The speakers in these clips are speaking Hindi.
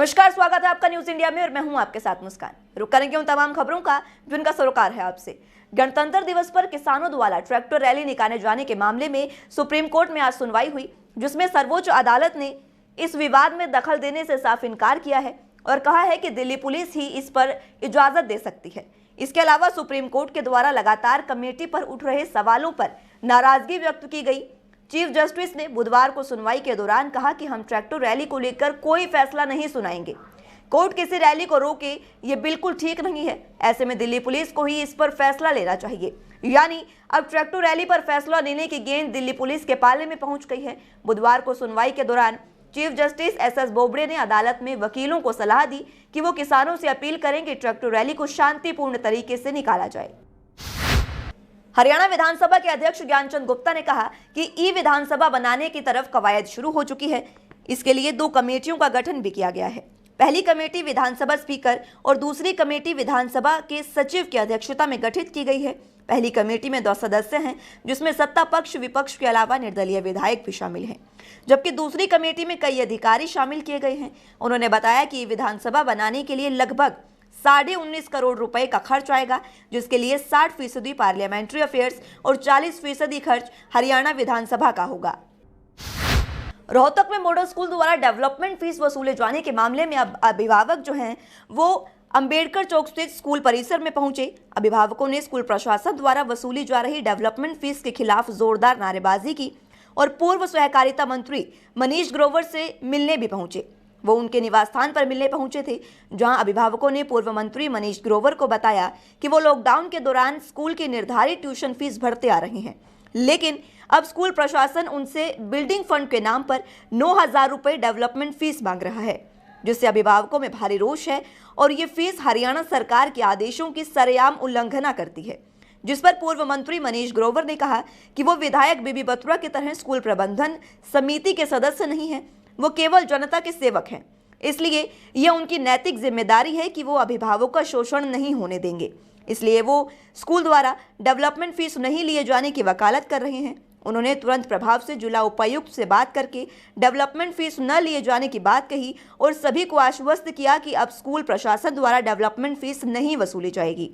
नमस्कार, स्वागत है आपका न्यूज इंडिया में और मैं हूं आपके साथ मुस्कान। रुक करेंगे उन तमाम खबरों का जिनका सरोकार है आपसे। गणतंत्र दिवस पर किसानों द्वारा ट्रैक्टर रैली निकाले जाने के मामले में सुप्रीम कोर्ट में आज सुनवाई हुई, जिसमें सर्वोच्च अदालत ने इस विवाद में दखल देने से साफ इनकार किया है और कहा है कि दिल्ली पुलिस ही इस पर इजाजत दे सकती है। इसके अलावा सुप्रीम कोर्ट के द्वारा लगातार कमेटी पर उठ रहे सवालों पर नाराजगी व्यक्त की गई। चीफ जस्टिस ने बुधवार को सुनवाई के दौरान कहा कि हम ट्रैक्टर रैली को लेकर कोई फैसला नहीं सुनाएंगे। कोर्ट किसी रैली को रोके ये बिल्कुल ठीक नहीं है। ऐसे में दिल्ली पुलिस को ही इस पर फैसला लेना चाहिए। यानी अब ट्रैक्टर रैली पर फैसला लेने की गेंद दिल्ली पुलिस के पाले में पहुंच गई है। बुधवार को सुनवाई के दौरान चीफ जस्टिस एस बोबड़े ने अदालत में वकीलों को सलाह दी कि वो किसानों से अपील करें कि ट्रैक्टर रैली को शांतिपूर्ण तरीके से निकाला जाए। हरियाणा विधानसभा के अध्यक्ष ज्ञानचंद गुप्ता ने कहा कि ई विधानसभा बनाने की तरफ कवायद शुरू हो चुकी है। इसके लिए 2 कमेटियों का गठन भी किया गया है। पहली कमेटी विधानसभा स्पीकर और दूसरी कमेटी विधानसभा के सचिव की अध्यक्षता में गठित की गई है। पहली कमेटी में 2 सदस्य हैं, जिसमें सत्ता पक्ष विपक्ष के अलावा निर्दलीय विधायक भी शामिल हैं, जबकि दूसरी कमेटी में कई अधिकारी शामिल किए गए हैं। उन्होंने बताया कि विधानसभा बनाने के लिए लगभग 19.5 करोड़ रुपए का खर्च आएगा, जिसके लिए 60% पार्लियामेंट्री अफेयर्स और 40% खर्च हरियाणा विधानसभा का होगा। रोहतक में मॉडल स्कूल द्वारा डेवलपमेंट फीस वसूले जाने के मामले में अब अभिभावक जो हैं वो अंबेडकर चौक स्थित स्कूल परिसर में पहुंचे। अभिभावकों ने स्कूल प्रशासन द्वारा वसूली जा रही डेवलपमेंट फीस के खिलाफ जोरदार नारेबाजी की और पूर्व सहकारिता मंत्री मनीष ग्रोवर से मिलने भी पहुंचे। वो उनके निवास स्थान पर मिलने पहुंचे थे, जहां अभिभावकों ने पूर्व मंत्री मनीष ग्रोवर को बताया कि वो लॉकडाउन के दौरान स्कूल की निर्धारित ट्यूशन फीस भरते आ रहे हैं, लेकिन अब स्कूल प्रशासन उनसे बिल्डिंग फंड के नाम पर 9,000 रुपए डेवलपमेंट फीस मांग रहा है, जिससे अभिभावकों में भारी रोष है और ये फीस हरियाणा सरकार के आदेशों की सरेआम उल्लंघना करती है। जिस पर पूर्व मंत्री मनीष ग्रोवर ने कहा कि वो विधायक बीबी बत्रा की तरह स्कूल प्रबंधन समिति के सदस्य नहीं है, वो केवल जनता के सेवक हैं। इसलिए यह उनकी नैतिक जिम्मेदारी है कि वो अभिभावकों का शोषण नहीं होने देंगे। इसलिए वो स्कूल द्वारा डेवलपमेंट फीस नहीं लिए जाने की वकालत कर रहे हैं। उन्होंने तुरंत प्रभाव से जिला उपायुक्त से बात करके डेवलपमेंट फीस न लिए जाने की बात कही और सभी को आश्वस्त किया कि अब स्कूल प्रशासन द्वारा डेवलपमेंट फीस नहीं वसूली जाएगी,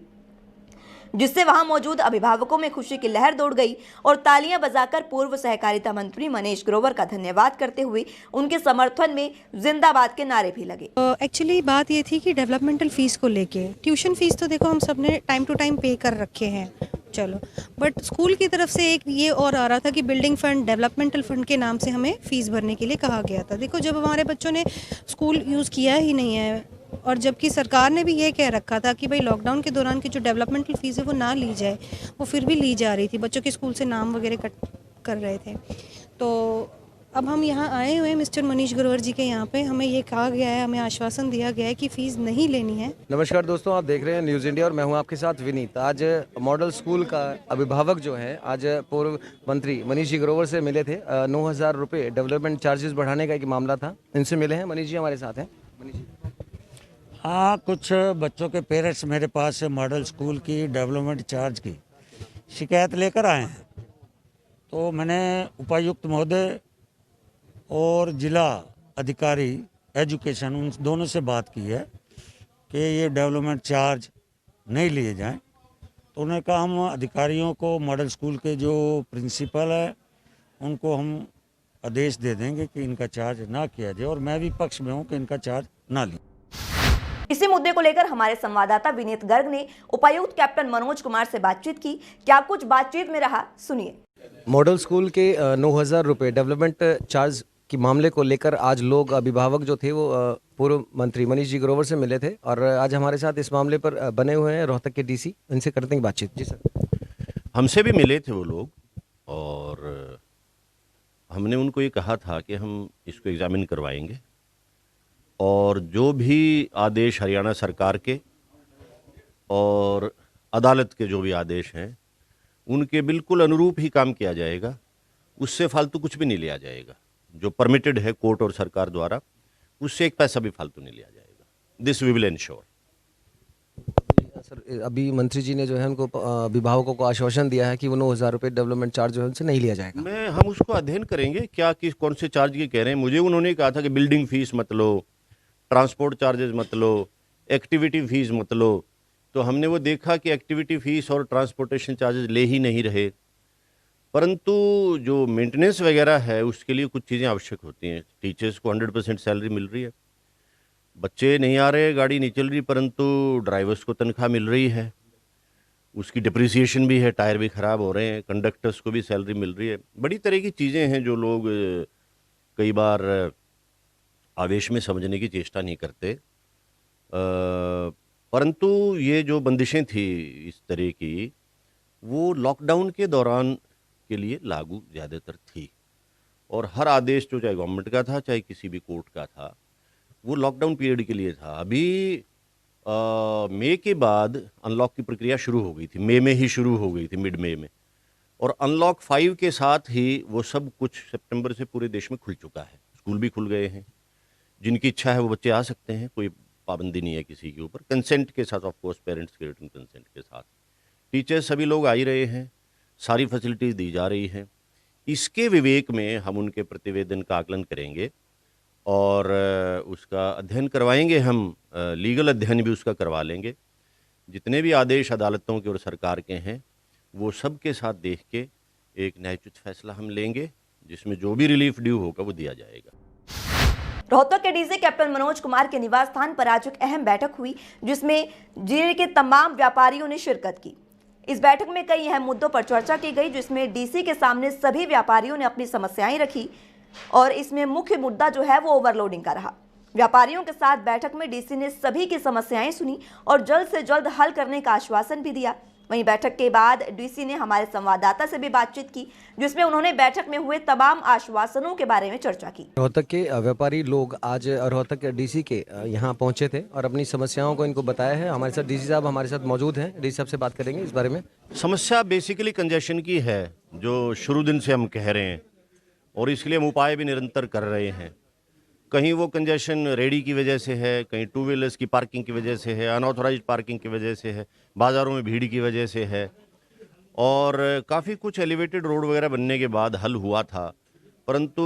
जिससे वहां मौजूद अभिभावकों में खुशी की लहर दौड़ गई और तालियां बजाकर पूर्व सहकारिता मंत्री मनीष ग्रोवर का धन्यवाद करते हुए उनके समर्थन में जिंदाबाद के नारे भी लगे। एक्चुअली बात ये थी कि डेवलपमेंटल फीस को लेके, ट्यूशन फीस तो देखो हम सब ने टाइम टू टाइम पे कर रखे हैं, चलो, बट स्कूल की तरफ से एक ये और आ रहा था कि बिल्डिंग फंड, डेवलपमेंटल फंड के नाम से हमें फीस भरने के लिए कहा गया था। देखो, जब हमारे बच्चों ने स्कूल यूज़ किया ही नहीं है और जबकि सरकार ने भी ये कह रखा था कि भाई लॉकडाउन के दौरान की जो डेवलपमेंटल फीस है वो ना ली जाए, वो फिर भी ली जा रही थी। बच्चों के स्कूल से नाम वगैरह कट कर रहे थे। तो अब हम यहाँ आए हुए हैं मिस्टर मनीष ग्रोवर जी के यहाँ पे, हमें ये कहा गया है, हमें आश्वासन दिया गया है कि फ़ीस नहीं लेनी है। नमस्कार दोस्तों, आप देख रहे हैं न्यूज़ इंडिया और मैं हूं आपके साथ विनीत। आज मॉडल स्कूल का अभिभावक जो है आज पूर्व मंत्री मनीष जी ग्रोवर से मिले थे। 9,000 रुपये डेवलपमेंट चार्जेस बढ़ाने का एक मामला था, इनसे मिले हैं। मनीष जी हमारे साथ हैं। मनीष जी, हाँ, कुछ बच्चों के पेरेंट्स मेरे पास मॉडल स्कूल की डेवलपमेंट चार्ज की शिकायत लेकर आए हैं। तो मैंने उपायुक्त महोदय और जिला अधिकारी एजुकेशन उन दोनों से बात की है कि ये डेवलपमेंट चार्ज नहीं लिए जाएं। तो उन्होंने कहा हम अधिकारियों को, मॉडल स्कूल के जो प्रिंसिपल है उनको हम आदेश दे देंगे कि इनका चार्ज ना किया जाए, और मैं भी पक्ष में हूँ कि इनका चार्ज ना लें। इसी मुद्दे को लेकर हमारे संवाददाता विनीत गर्ग ने उपायुक्त कैप्टन मनोज कुमार से बातचीत की। क्या कुछ बातचीत में रहा, सुनिए। मॉडल स्कूल के 9,000 रुपये डेवलपमेंट चार्ज के मामले को लेकर आज लोग, अभिभावक जो थे वो पूर्व मंत्री मनीष जी ग्रोवर से मिले थे और आज हमारे साथ इस मामले पर बने हुए हैं रोहतक के डीसी। इनसे करते हैं बातचीत। जी सर। हमसे भी मिले थे वो लोग और हमने उनको ये कहा था कि हम इसको एग्जामिन करवाएंगे और जो भी आदेश हरियाणा सरकार के और अदालत के जो भी आदेश हैं उनके बिल्कुल अनुरूप ही काम किया जाएगा। उससे फालतू कुछ भी नहीं लिया जाएगा। जो परमिटेड है कोर्ट और सरकार द्वारा, उससे एक पैसा भी फालतू नहीं लिया जाएगा। This we will ensure. Sir, अभी मंत्री जी ने जो है उनको अभिभावकों को आश्वासन दिया है कि वो 9,000 रुपये डेवलपमेंट चार्ज जो है उनसे नहीं लिया जाएगा। हम उसको अध्ययन करेंगे क्या, किस कौन से चार्ज ये कह रहे हैं। मुझे उन्होंने कहा था कि बिल्डिंग फीस मत लो, ट्रांसपोर्ट चार्जेस मत लो, एक्टिविटी फ़ीस मत लो। तो हमने वो देखा कि एक्टिविटी फ़ीस और ट्रांसपोर्टेशन चार्जेस ले ही नहीं रहे, परंतु जो मेंटेनेंस वगैरह है उसके लिए कुछ चीज़ें आवश्यक होती हैं। टीचर्स को 100% सैलरी मिल रही है, बच्चे नहीं आ रहे, गाड़ी नहीं चल रही, परंतु ड्राइवर्स को तनख्वाह मिल रही है, उसकी डिप्रिसिएशन भी है, टायर भी ख़राब हो रहे हैं, कंडक्टर्स को भी सैलरी मिल रही है। बड़ी तरह की चीज़ें हैं जो लोग कई बार आवेश में समझने की चेष्टा नहीं करते। परंतु ये जो बंदिशें थी इस तरह की, वो लॉकडाउन के दौरान के लिए लागू ज़्यादातर थी, और हर आदेश जो चाहे गवर्नमेंट का था चाहे किसी भी कोर्ट का था, वो लॉकडाउन पीरियड के लिए था। अभी मई के बाद अनलॉक की प्रक्रिया शुरू हो गई थी, मई में ही शुरू हो गई थी, मिड मई में, और अनलॉक 5 के साथ ही वो सब कुछ सितंबर से पूरे देश में खुल चुका है। स्कूल भी खुल गए हैं, जिनकी इच्छा है वो बच्चे आ सकते हैं, कोई पाबंदी नहीं है किसी के ऊपर, कंसेंट के साथ, ऑफ कोर्स पेरेंट्स के रिटन कंसेंट के साथ। टीचर्स सभी लोग आ ही रहे हैं, सारी फैसिलिटीज़ दी जा रही हैं। इसके विवेक में हम उनके प्रतिवेदन का आकलन करेंगे और उसका अध्ययन करवाएंगे, हम लीगल अध्ययन भी उसका करवा लेंगे। जितने भी आदेश अदालतों के और सरकार के हैं वो सब के साथ देख के एक न्यायोचित फैसला हम लेंगे, जिसमें जो भी रिलीफ ड्यू होगा वो दिया जाएगा। रोहतक के डीसी कैप्टन मनोज कुमार के निवास स्थान पर आज एक अहम बैठक हुई, जिसमें जिले के तमाम व्यापारियों ने शिरकत की। इस बैठक में कई अहम मुद्दों पर चर्चा की गई, जिसमें डीसी के सामने सभी व्यापारियों ने अपनी समस्याएं रखी, और इसमें मुख्य मुद्दा जो है वो ओवरलोडिंग का रहा। व्यापारियों के साथ बैठक में डीसी ने सभी की समस्याएं सुनी और जल्द से जल्द हल करने का आश्वासन भी दिया। वहीं बैठक के बाद डीसी ने हमारे संवाददाता से भी बातचीत की, जिसमें उन्होंने बैठक में हुए तमाम आश्वासनों के बारे में चर्चा की। रोहतक के व्यापारी लोग आज रोहतक के डीसी के यहाँ पहुँचे थे और अपनी समस्याओं को इनको बताया है। हमारे साथ डीसी साहब हमारे साथ मौजूद हैं, डीसी साहब से बात करेंगे इस बारे में। समस्या बेसिकली कंजेशन की है, जो शुरू दिन से हम कह रहे हैं, और इसके लिए हम उपाय भी निरंतर कर रहे हैं। कहीं वो कंजेशन रेडी की वजह से है, कहीं टू व्हीलर्स की पार्किंग की वजह से है, अनऑथोराइज पार्किंग की वजह से है, बाज़ारों में भीड़ की वजह से है, और काफ़ी कुछ एलिवेटेड रोड वगैरह बनने के बाद हल हुआ था। परंतु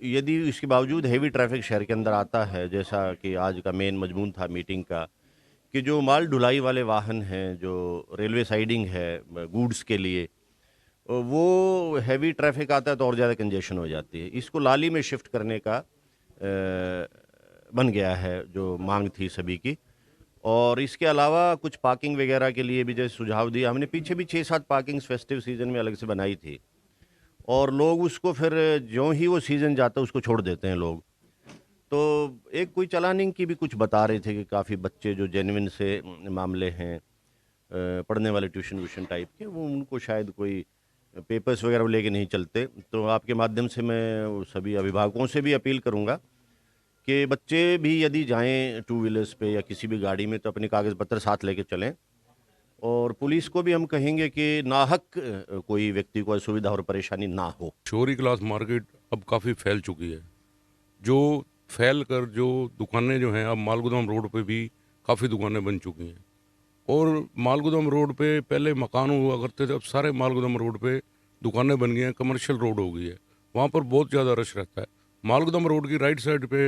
यदि इसके बावजूद हेवी ट्रैफिक शहर के अंदर आता है, जैसा कि आज का मेन मजमून था मीटिंग का, कि जो माल ढुलाई वाले वाहन हैं, जो रेलवे साइडिंग है गूड्स के लिए, वो हैवी ट्रैफिक आता है तो और ज़्यादा कंजेशन हो जाती है। इसको लाली में शिफ्ट करने का बन गया है जो मांग थी सभी की। और इसके अलावा कुछ पार्किंग वगैरह के लिए भी जैसे सुझाव दिया हमने, पीछे भी 6-7 पार्किंग्स फेस्टिव सीज़न में अलग से बनाई थी, और लोग उसको फिर ज्यों ही वो सीज़न जाता है उसको छोड़ देते हैं लोग। तो एक कोई चलानिंग की भी कुछ बता रहे थे कि काफ़ी बच्चे जो जेन्युइन से मामले हैं, पढ़ने वाले ट्यूशन व्यूशन टाइप के, वो उनको शायद कोई पेपर्स वगैरह लेके नहीं चलते। तो आपके माध्यम से मैं सभी अभिभावकों से भी अपील करूंगा कि बच्चे भी यदि जाएं टू व्हीलर्स पे या किसी भी गाड़ी में तो अपने कागज़ पत्र साथ लेके चलें, और पुलिस को भी हम कहेंगे कि नाहक कोई व्यक्ति को असुविधा और परेशानी ना हो। शोरी क्लास मार्केट अब काफ़ी फैल चुकी है, जो फैल कर जो दुकानें जो हैं अब मालगोदाम रोड पे भी काफ़ी दुकानें बन चुकी हैं। और मालगोदाम रोड पे पहले मकान हुआ करते थे, अब सारे मालगोदाम रोड पे दुकानें बन गई हैं, कमर्शियल रोड हो गई है, वहाँ पर बहुत ज़्यादा रश रहता है। मालगोदाम रोड की राइट साइड पे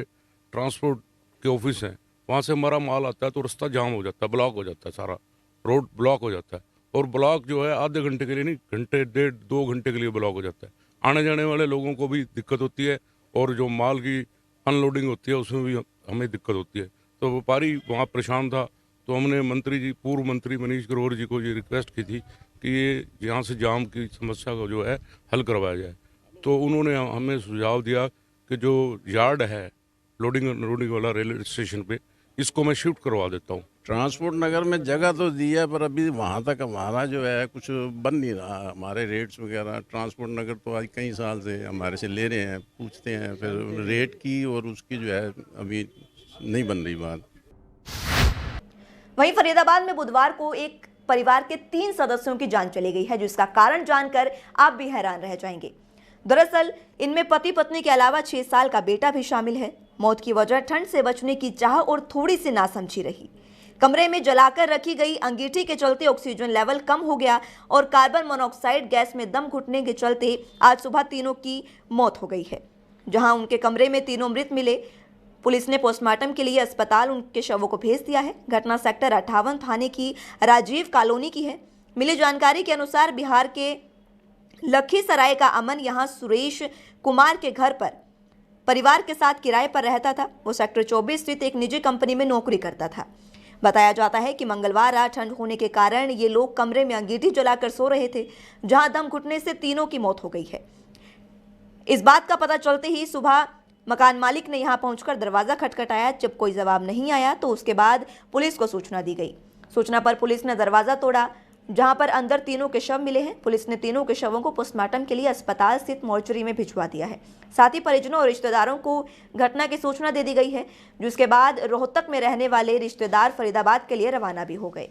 ट्रांसपोर्ट के ऑफिस हैं, वहाँ से हमारा माल आता है तो रास्ता जाम हो जाता है, ब्लॉक हो जाता है, सारा रोड ब्लॉक हो जाता है। और ब्लॉक जो है आधे घंटे के लिए नहीं, घंटे 1.5-2 घंटे के लिए ब्लॉक हो जाता है। आने जाने वाले लोगों को भी दिक्कत होती है, और जो माल की अनलोडिंग होती है उसमें भी हमें दिक्कत होती है। तो व्यापारी वहाँ परेशान था, तो हमने मंत्री जी, पूर्व मंत्री मनीष ग्रोवर जी को ये रिक्वेस्ट की थी कि ये यहाँ से जाम की समस्या को जो है हल करवाया जाए। तो उन्होंने हमें सुझाव दिया कि जो यार्ड है लोडिंग अनलोडिंग वाला रेलवे स्टेशन पे, इसको मैं शिफ्ट करवा देता हूँ। ट्रांसपोर्ट नगर में जगह तो दी है, पर अभी वहाँ तक हमारा जो है कुछ बन नहीं रहा। हमारे रेट्स वगैरह ट्रांसपोर्ट नगर तो आज कई साल से हमारे से ले रहे हैं, पूछते हैं, फिर रेट की और उसकी जो है अभी नहीं बन रही बात। वहीं फरीदाबाद में बुधवार को एक परिवार के 3 सदस्यों की जान चली गई है, जिसका कारण जानकर आप भी हैरान रह जाएंगे। दरअसल इनमें पति पत्नी के अलावा 6 साल का बेटा भी शामिल है। मौत की वजह ठंड से बचने की चाह और थोड़ी सी नासमझी रही। कमरे में जलाकर रखी गई अंगीठी के चलते ऑक्सीजन लेवल कम हो गया और कार्बन मोनोऑक्साइड गैस में दम घुटने के चलते आज सुबह तीनों की मौत हो गई है। जहां उनके कमरे में तीनों मृत मिले, पुलिस ने पोस्टमार्टम के लिए अस्पताल उनके शवों को भेज दिया है। घटना सेक्टर 58 थाने की राजीव कॉलोनी की है। मिली जानकारी के अनुसार बिहार के लखीसराय का अमन यहां सुरेश कुमार के घर पर परिवार के साथ किराए पर रहता था। वो सेक्टर 24 स्थित एक निजी कंपनी में नौकरी करता था। बताया जाता है कि मंगलवार रात ठंड होने के कारण ये लोग कमरे में अंगीठी जलाकर सो रहे थे, जहां दम घुटने से तीनों की मौत हो गई है। इस बात का पता चलते ही सुबह मकान मालिक ने यहां पहुंचकर दरवाजा खटखटाया। जब कोई जवाब नहीं आया तो उसके बाद पुलिस को सूचना दी गई। सूचना पर पुलिस ने दरवाजा तोड़ा, जहां पर अंदर तीनों के शव मिले हैं। पुलिस ने तीनों के शवों को पोस्टमार्टम के लिए अस्पताल स्थित मोर्चरी में भिजवा दिया है। साथ ही परिजनों और रिश्तेदारों को घटना की सूचना दे दी गई है, जिसके बाद रोहतक में रहने वाले रिश्तेदार फरीदाबाद के लिए रवाना भी हो गए।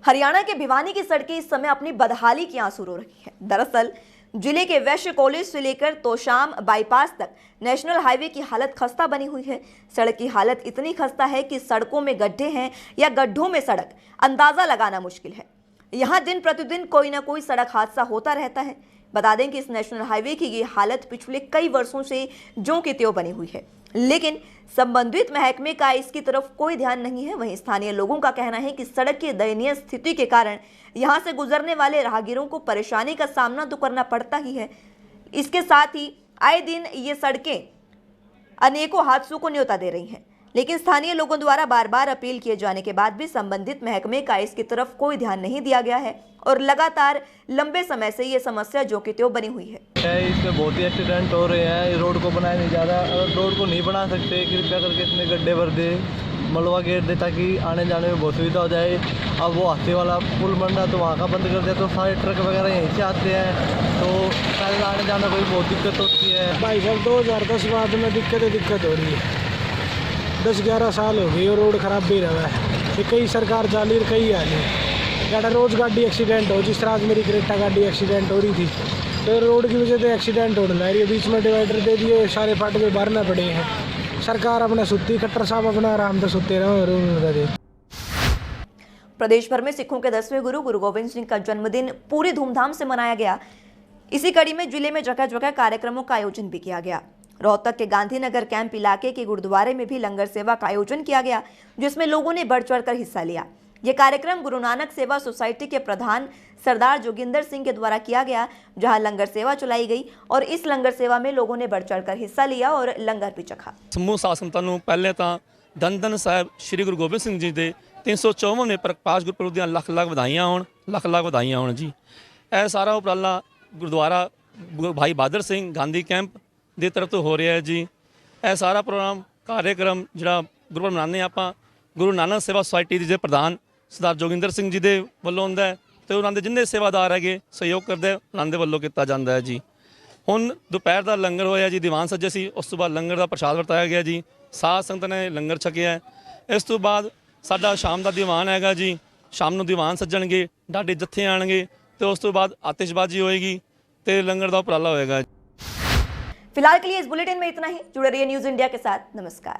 हरियाणा के भिवानी की सड़कें इस समय अपनी बदहाली की आंसू रो रही है। दरअसल जिले के वैश्य कॉलेज से लेकर तोशाम बाईपास तक नेशनल हाईवे की हालत खस्ता बनी हुई है। सड़क की हालत इतनी खस्ता है कि सड़कों में गड्ढे हैं या गड्ढों में सड़क, अंदाजा लगाना मुश्किल है। यहाँ दिन प्रतिदिन कोई ना कोई सड़क हादसा होता रहता है। बता दें कि इस नेशनल हाईवे की ये हालत पिछले कई वर्षों से ज्यों की त्यों बनी हुई है, लेकिन संबंधित महकमे का इसकी तरफ कोई ध्यान नहीं है। वहीं स्थानीय लोगों का कहना है कि सड़क की दयनीय स्थिति के कारण यहां से गुजरने वाले राहगीरों को परेशानी का सामना तो करना पड़ता ही है। इसके साथ ही आए दिन ये सड़कें अनेकों हादसों को न्योता दे रही हैं, लेकिन स्थानीय लोगों द्वारा बार बार अपील किए जाने के बाद भी संबंधित महकमे का इसकी तरफ कोई ध्यान नहीं दिया गया है और लगातार लंबे समय से ये समस्या जो कि त्यों बनी हुई है। इसमें बहुत ही एक्सीडेंट हो रहे हैं। रोड को बनाया नहीं जा रहा। अगर रोड को नहीं बना सकते कृपया करके इसमें गड्ढे भर दे, मलबा घेर दे, ताकि आने जाने में बहुत सुविधा हो जाए। अब वो हाथी वाला पुल बन रहा तो वहाँ का बंद कर दिया तो सारे ट्रक वगैरह यहीं से आते हैं, तो पहले आने जाने में बहुत दिक्कत होती है। भाई साहब 2010 बाद में दिक्कत हो रही है। 10-11 साल हो गई और रोड खराब भी रहा है। ये कई सरकार जाली और कई आ नहीं यार, रोज़ गाड़ी एक्सीडेंट हो। जिस तरह आज मेरी क्रेटा गाड़ी एक्सीडेंट हो रही थी, तो रोड की वजह से एक्सीडेंट होने लग रही है। बीच में डिवाइडर दे दिए, सारे फाटक में भरना पड़े हैं। सरकार अपना सुत्ती, खट्टर साहब अपना आराम से सुते रहे। प्रदेश भर में सिखों के 10वें गुरु गोविंद सिंह का जन्मदिन पूरी धूमधाम से मनाया गया। इसी कड़ी में जिले में जगह जगह कार्यक्रमों का आयोजन भी किया गया। रोहतक के गांधीनगर कैंप इलाके के गुरुद्वारे में भी लंगर सेवा का आयोजन किया गया, जिसमें लोगों ने बढ़ चढ़कर हिस्सा लिया। यह कार्यक्रम गुरु नानक सेवा सोसाइटी के प्रधान सरदार जोगिंदर सिंह के द्वारा किया गया, जहां लंगर सेवा चलाई गई और इस लंगर सेवा में लोगों ने बढ़ चढ़कर हिस्सा लिया और लंगर भी चखा। समूह साध संगतां नूं पहले तां धन धन साहिब श्री गुरु गोबिंद सिंह जी के 354वें प्रकाश गुरपुरब ਦੀਆਂ ਲੱਖ ਵਧਾਈਆਂ ਹੋਣ ਜੀ। ਇਹ ਸਾਰਾ ਉਪਰਾਲਾ ਗੁਰਦੁਆਰਾ भाई बहादुर सिंह गांधी कैंप ਦੀ तरफ ਤੋਂ ਹੋ ਰਿਹਾ ਹੈ ਜੀ। ਇਹ ਸਾਰਾ ਪ੍ਰੋਗਰਾਮ कार्यक्रम ਜਿਹੜਾ ਗੁਰਪੁਰਬ ਮਨਾਉਂਦੇ ਆਪਾਂ ਗੁਰੂ ਨਾਨਕ ਸੇਵਾ ਸੁਸਾਇਟੀ ਦੇ ਪ੍ਰਧਾਨ ਸਰਦਾਰ ਜੋਗਿੰਦਰ ਸਿੰਘ ਜੀ ਦੇ ਵੱਲੋਂ ਹੁੰਦਾ ਹੈ ਤੇ ਉਹਨਾਂ ਦੇ ਜਿੰਨੇ ਸੇਵਾਦਾਰ ਹੈਗੇ ਸਹਿਯੋਗ ਕਰਦੇ ਉਹਨਾਂ ਦੇ ਵੱਲੋਂ ਕੀਤਾ ਜਾਂਦਾ ਹੈ ਜੀ। ਹੁਣ ਦੁਪਹਿਰ ਦਾ ਲੰਗਰ ਹੋਇਆ ਜੀ, ਦੀਵਾਨ ਸੱਜੇ ਸੀ, ਉਸ ਤੋਂ ਬਾਅਦ ਲੰਗਰ ਦਾ ਪ੍ਰਸ਼ਾਦ ਵਰਤਾਇਆ ਗਿਆ ਜੀ। ਸਾਧ ਸੰਗਤ ਨੇ ਲੰਗਰ ਛਕਿਆ। ਇਸ ਤੋਂ ਬਾਅਦ ਸਾਡਾ ਸ਼ਾਮ ਦਾ ਦੀਵਾਨ ਹੈਗਾ ਜੀ। शाम ਨੂੰ ਦੀਵਾਨ ਸੱਜਣਗੇ, ਢਾਡੇ ਜੱਥੇ ਆਣਗੇ ਤੇ ਉਸ ਤੋਂ ਬਾਅਦ आतिशबाजी होएगी ਤੇ लंगर ਦਾ ਉਪਰਾਲਾ होएगा। फिलहाल के लिए इस बुलेटिन में इतना ही। जुड़े रहिए न्यूज़ इंडिया के साथ। नमस्कार।